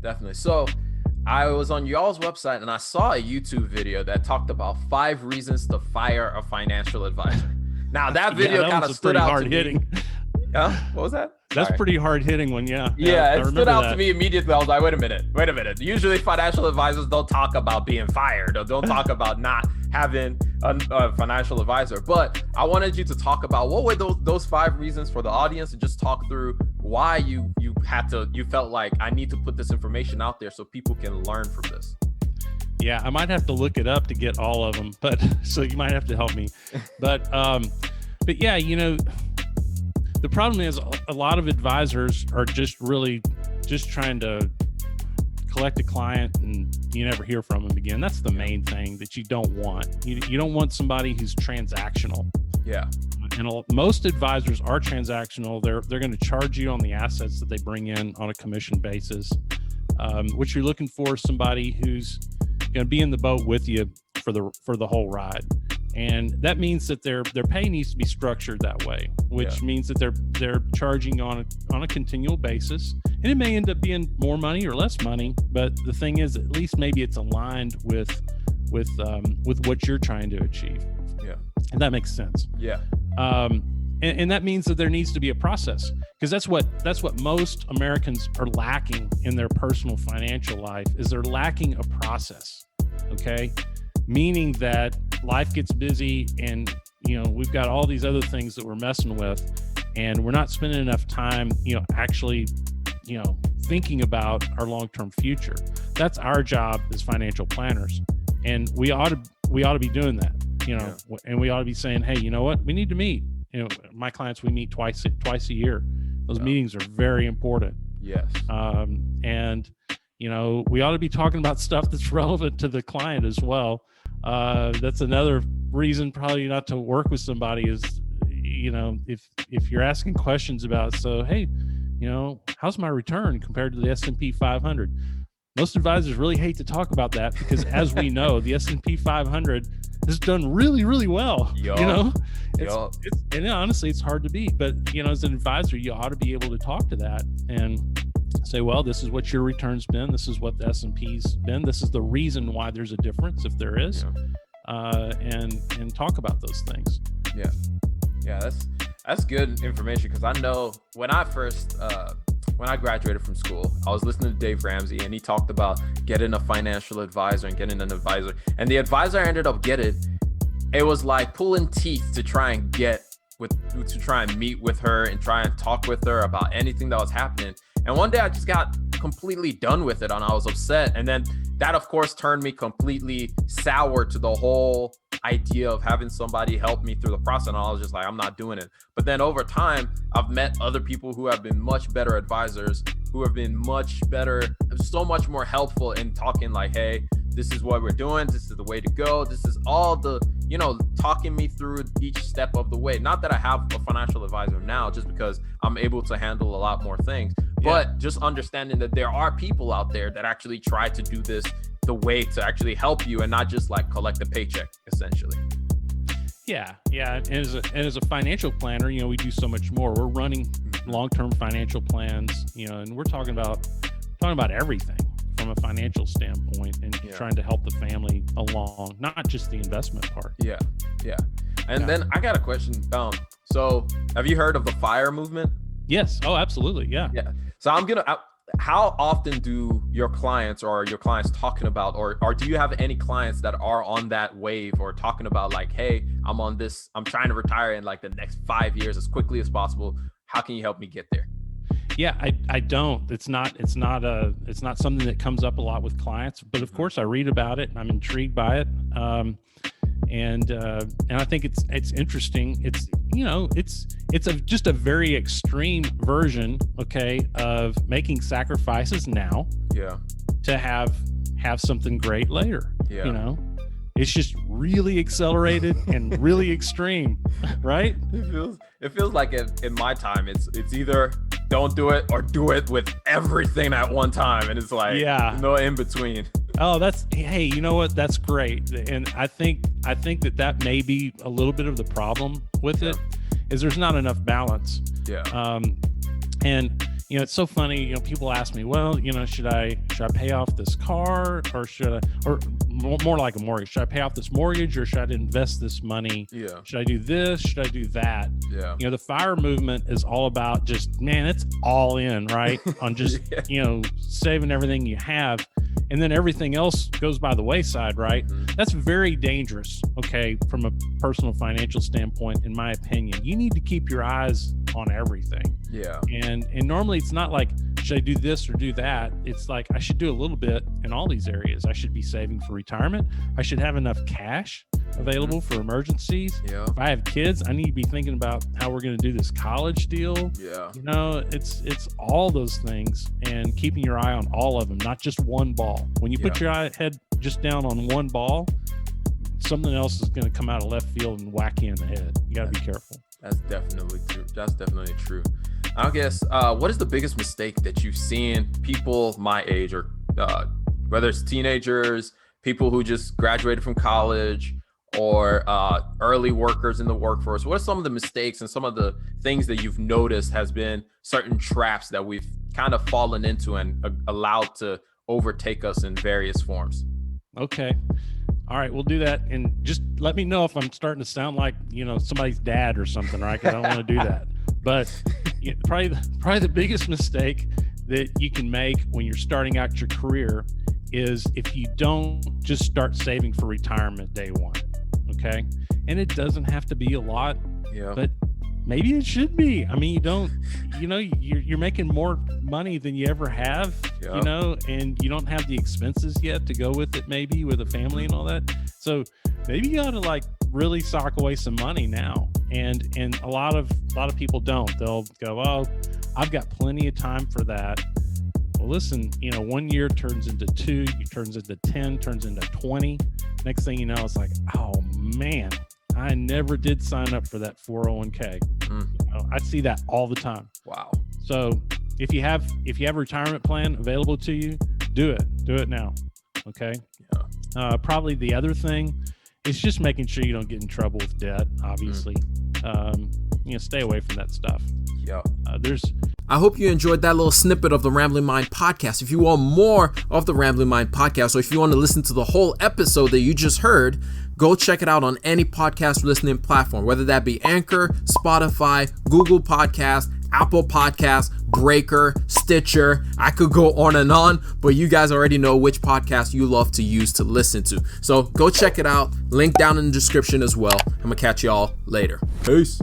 definitely. So I was on y'all's website and I saw a YouTube video that talked about 5 reasons to fire a financial advisor. Now that video that kind of was stood pretty out hard to hitting. me. Huh? What was that? That's Sorry. pretty hard hitting one. Yeah. Yeah, I it stood remember out that. to me immediately. I was like, wait a minute. Usually financial advisors don't talk about being fired or don't talk about not having a financial advisor. But I wanted you to talk about what were those 5 reasons for the audience, and just talk through why you felt like I need to put this information out there so people can learn from this. Yeah, I might have to look it up to get all of them, but so you might have to help me. But yeah, the problem is a lot of advisors are just trying to collect a client and you never hear from them again. That's the main thing that you don't want. You don't want somebody who's transactional. Yeah. And most advisors are transactional. They're going to charge you on the assets that they bring in on a commission basis. What you're looking for is somebody who's going to be in the boat with you for the whole ride. And that means that their pay needs to be structured that way, which means that they're charging on a continual basis. And it may end up being more money or less money, but the thing is, at least maybe it's aligned with what you're trying to achieve. Yeah. And that makes sense. Yeah. And that means that there needs to be a process, because that's what most Americans are lacking in their personal financial life, is they're lacking a process. Okay. Meaning that life gets busy and, we've got all these other things that we're messing with, and we're not spending enough time, actually, thinking about our long-term future. That's our job as financial planners. And we ought to be doing that, and we ought to be saying, hey, you know what? We need to meet. My clients, we meet twice a year. Those meetings are very important. Yes. And, we ought to be talking about stuff that's relevant to the client as well. That's another reason probably not to work with somebody is, if you're asking questions about, so, hey, how's my return compared to the S&P 500? Most advisors really hate to talk about that because, as we know, the S&P 500 has done really, really well. Honestly, it's hard to beat. But, as an advisor, you ought to be able to talk to that and say, well, this is what your return's been. This is what the S&P's been. This is the reason why there's a difference, if there is, and talk about those things. Yeah. Yeah, that's good information, because I know when I first when I graduated from school, I was listening to Dave Ramsey, and he talked about getting a financial advisor and getting an advisor. And the advisor I ended up getting, it was like pulling teeth to try and meet with her and try and talk with her about anything that was happening. And one day I just got completely done with it and I was upset. And then that, of course, turned me completely sour to the whole idea of having somebody help me through the process. And I was just like, I'm not doing it. But then over time, I've met other people who have been much better advisors, who have been much better, so much more helpful in talking like, hey, this is what we're doing. This is the way to go. This is all the, talking me through each step of the way. Not that I have a financial advisor now, just because I'm able to handle a lot more things, but just understanding that there are people out there that actually try to do this the way to actually help you and not just like collect a paycheck, essentially. Yeah. And as a financial planner, we do so much more. We're running long-term financial plans, and we're talking about everything from a financial standpoint and trying to help the family along, not just the investment part. Yeah. And then I got a question. So have you heard of the FIRE movement? Yes. Oh, absolutely. Yeah. So how often do your clients talking about, or do you have any clients that are on that wave or talking about like, hey, I'm trying to retire in like the next 5 years as quickly as possible. How can you help me get there? Yeah, I don't. It's not something that comes up a lot with clients, but of course I read about it and I'm intrigued by it. And I think it's interesting. It's just a very extreme version, of making sacrifices now, to have something great later. It's just really accelerated and really extreme, right? It feels like in my time, it's either don't do it or do it with everything at one time, and it's like no in between. Oh, hey, you know what? That's great. And I think that may be a little bit of the problem with it, is there's not enough balance. Yeah. And it's so funny. People ask me, well, should I pay off this car, or or more like a mortgage? Should I pay off this mortgage, or should I invest this money? Yeah. Should I do this? Should I do that? Yeah. The FIRE movement is all about just, man, it's all in, right? On just, saving everything you have. And then everything else goes by the wayside, right? Mm-hmm. That's very dangerous, okay, from a personal financial standpoint, in my opinion. You need to keep your eyes on everything. Yeah. And normally it's not like, should I do this or do that? It's like, I should do a little bit in all these areas. I should be saving for retirement. I should have enough cash available for emergencies. Yeah. If I have kids, I need to be thinking about how we're going to do this college deal. Yeah. It's all those things, and keeping your eye on all of them, not just one ball. When you put your head just down on one ball, something else is going to come out of left field and whack you in the head. You got to be careful. That's definitely true. I guess, what is the biggest mistake that you've seen people my age, or whether it's teenagers, people who just graduated from college, or early workers in the workforce? What are some of the mistakes and some of the things that you've noticed has been certain traps that we've kind of fallen into and allowed to overtake us in various forms? Okay. All right, we'll do that. And just let me know if I'm starting to sound like, somebody's dad or something, right? Because I don't want to do that. But probably the biggest mistake that you can make when you're starting out your career is if you don't just start saving for retirement day one. Okay. And it doesn't have to be a lot, but maybe it should be. I mean, you're making more money than you ever have, and you don't have the expenses yet to go with it, maybe with a family and all that. So maybe you ought to really sock away some money now. And a lot of people don't. They'll go, oh, I've got plenty of time for that. Well, listen, 1 year turns into 2, turns into 10, turns into 20. Next thing you know, it's like, oh man, I never did sign up for that 401k. I see that all the time. Wow. So if you have a retirement plan available to you, do it now. Okay. Yeah. Probably the other thing is just making sure you don't get in trouble with debt. Obviously, stay away from that stuff. Yeah. I hope you enjoyed that little snippet of the Rambling Mind podcast. If you want more of the Rambling Mind podcast, or if you want to listen to the whole episode that you just heard, go check it out on any podcast listening platform, whether that be Anchor, Spotify, Google Podcast, Apple Podcast, Breaker, Stitcher. I could go on, but you guys already know which podcast you love to use to listen to. So go check it out. Link down in the description as well. I'm going to catch y'all later. Peace.